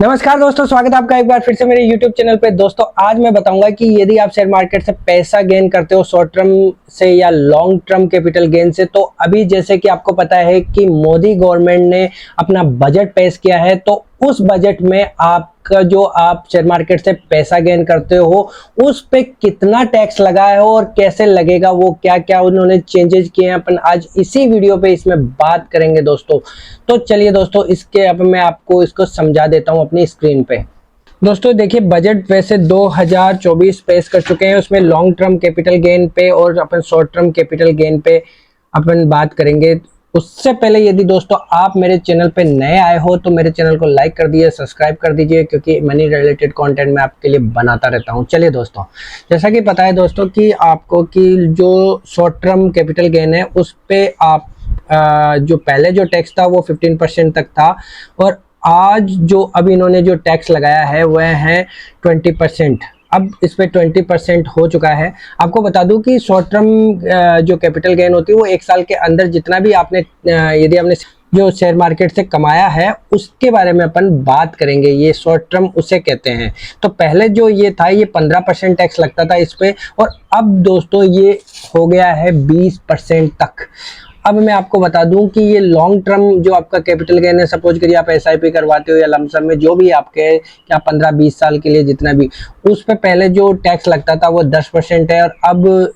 नमस्कार दोस्तों, स्वागत है आपका एक बार फिर से मेरे YouTube चैनल पे। दोस्तों आज मैं बताऊंगा कि यदि आप शेयर मार्केट से पैसा गेन करते हो शॉर्ट टर्म से या लॉन्ग टर्म कैपिटल गेन से, तो अभी जैसे कि आपको पता है कि मोदी गवर्नमेंट ने अपना बजट पेश किया है, तो उस बजट में आपका जो आप शेयर मार्केट से पैसा गेन करते हो उस पे कितना टैक्स लगा है और कैसे लगेगा, वो क्या क्या उन्होंने चेंजेस किए हैं, अपन आज इसी वीडियो पे इसमें बात करेंगे दोस्तों। तो चलिए दोस्तों, इसके अब मैं आपको इसको समझा देता हूं अपनी स्क्रीन पे। दोस्तों देखिए, बजट वैसे 2024 पेश कर चुके हैं, उसमें लॉन्ग टर्म कैपिटल गेन पे और अपन शॉर्ट टर्म कैपिटल गेन पे अपन बात करेंगे। उससे पहले यदि दोस्तों आप मेरे चैनल पे नए आए हो तो मेरे चैनल को लाइक कर दीजिए, सब्सक्राइब कर दीजिए, क्योंकि मनी रिलेटेड कंटेंट मैं आपके लिए बनाता रहता हूं। चलिए दोस्तों, जैसा कि पता है दोस्तों कि आपको कि जो शॉर्ट टर्म कैपिटल गेन है उस पे आप जो पहले जो टैक्स था वो 15% तक था, और आज जो अब इन्होंने जो टैक्स लगाया है वह है 20%। अब इस पे 20% हो चुका है। आपको बता दूं कि शॉर्ट टर्म जो कैपिटल गेन होती है वो एक साल के अंदर जितना भी आपने यदि आपने जो शेयर मार्केट से कमाया है उसके बारे में अपन बात करेंगे। ये शॉर्ट टर्म उसे कहते हैं। तो पहले जो ये था ये 15% टैक्स लगता था इस पे, और अब दोस्तों ये हो गया है 20% तक। अब मैं आपको बता दूं कि ये लॉन्ग टर्म जो आपका कैपिटल गेन है, सपोज करिए आप एसआईपी करवाते हो या लमसम में जो भी आपके क्या 15-20 साल के लिए जितना भी, उस पे पहले जो टैक्स लगता था वो 10% है, और अब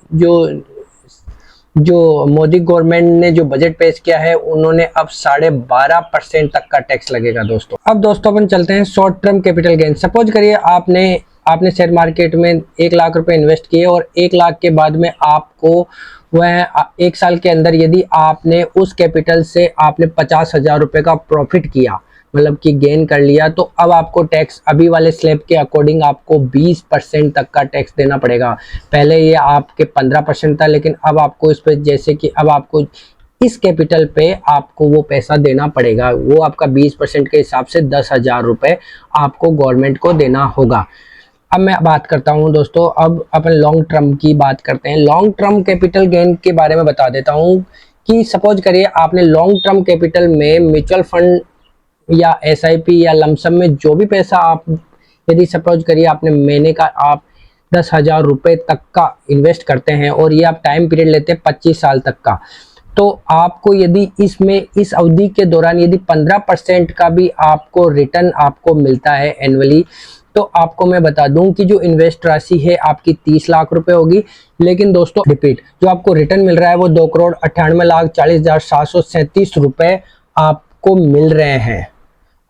जो मोदी गवर्नमेंट ने जो बजट पेश किया है उन्होंने अब 12.5% तक का टैक्स लगेगा दोस्तों। अब दोस्तों अपन चलते हैं short term capital gain. Suppose करिए आपने शेयर मार्केट में 1 लाख रुपए इन्वेस्ट किए, और 1 लाख के बाद में आपको वह 1 साल के अंदर यदि आपने उस कैपिटल से आपने 50,000 रुपए का प्रॉफिट किया, मतलब कि गेन कर लिया, तो अब आपको टैक्स अभी वाले स्लैब के अकॉर्डिंग आपको 20% तक का टैक्स देना पड़ेगा। पहले ये आपके 15% था, लेकिन अब आपको इस पे जैसे कि अब आपको इस कैपिटल पे आपको वो पैसा देना पड़ेगा, वो आपका 20% के हिसाब से 10,000 रुपए आपको गवर्नमेंट को देना होगा। अब मैं बात करता हूं दोस्तों, अब अपन लॉन्ग टर्म की बात करते हैं। लॉन्ग टर्म कैपिटल गेन के बारे में बता देता हूं कि सपोज करिए आपने लॉन्ग टर्म कैपिटल में म्यूचुअल फंड या एसआईपी या लमसम में जो भी पैसा आप यदि सपोज करिए आपने महीने का आप 10,000 रुपए तक का इन्वेस्ट करते हैं, और ये आप टाइम पीरियड लेते हैं 25 साल तक का, तो आपको यदि इसमें इस अवधि के दौरान यदि 15% का भी आपको रिटर्न आपको मिलता है एनुअली, तो आपको मैं बता दूं कि जो इन्वेस्ट राशि है आपकी 30 लाख रुपए होगी। लेकिन दोस्तों रिपीट, जो आपको रिटर्न मिल रहा है वो 2,98,40,737 रुपए आपको मिल रहे हैं,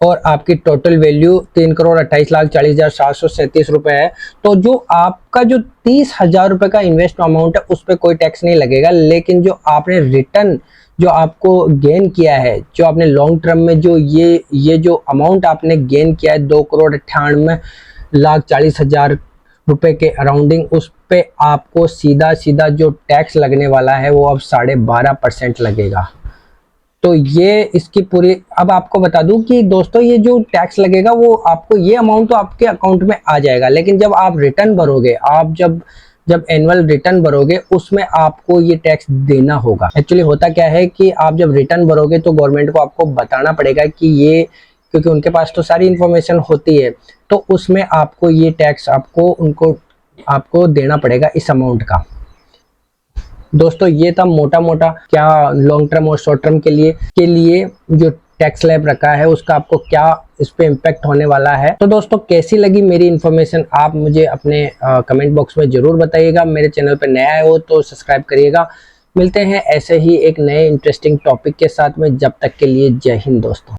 और आपकी टोटल वैल्यू 3,28,40,737 रुपए है। तो जो आपका जो 30,000 रुपए का इन्वेस्ट अमाउंट है उस पर कोई टैक्स नहीं लगेगा, लेकिन जो आपने रिटर्न जो आपको गेन किया है, जो आपने लॉन्ग टर्म में जो ये जो अमाउंट आपने गेन किया है 2,98,40,000 रुपए के अराउंडिंग, उस पे आपको सीधा सीधा जो टैक्स लगने वाला है वो अब 12.5% लगेगा। तो ये इसकी पूरी, अब आपको बता दूं कि दोस्तों ये जो टैक्स लगेगा वो आपको ये अमाउंट तो आपके अकाउंट में आ जाएगा, लेकिन जब आप रिटर्न भरोगे, आप जब एनुअल रिटर्न भरोगे उसमें आपको ये टैक्स देना होगा। एक्चुअली होता क्या है कि आप जब रिटर्न भरोगे तो गवर्नमेंट को आपको बताना पड़ेगा कि ये, क्योंकि उनके पास तो सारी इंफॉर्मेशन होती है, तो उसमें आपको ये टैक्स आपको देना पड़ेगा इस अमाउंट का। दोस्तों ये था मोटा मोटा क्या लॉन्ग टर्म और शॉर्ट टर्म के लिए जो टैक्स स्लैब रखा है उसका आपको क्या इस पे इम्पैक्ट होने वाला है। तो दोस्तों कैसी लगी मेरी इन्फॉर्मेशन आप मुझे अपने कमेंट बॉक्स में जरूर बताइएगा। मेरे चैनल पर नया आए हो तो सब्सक्राइब करिएगा। मिलते हैं ऐसे ही एक नए इंटरेस्टिंग टॉपिक के साथ में, जब तक के लिए जय हिंद दोस्तों।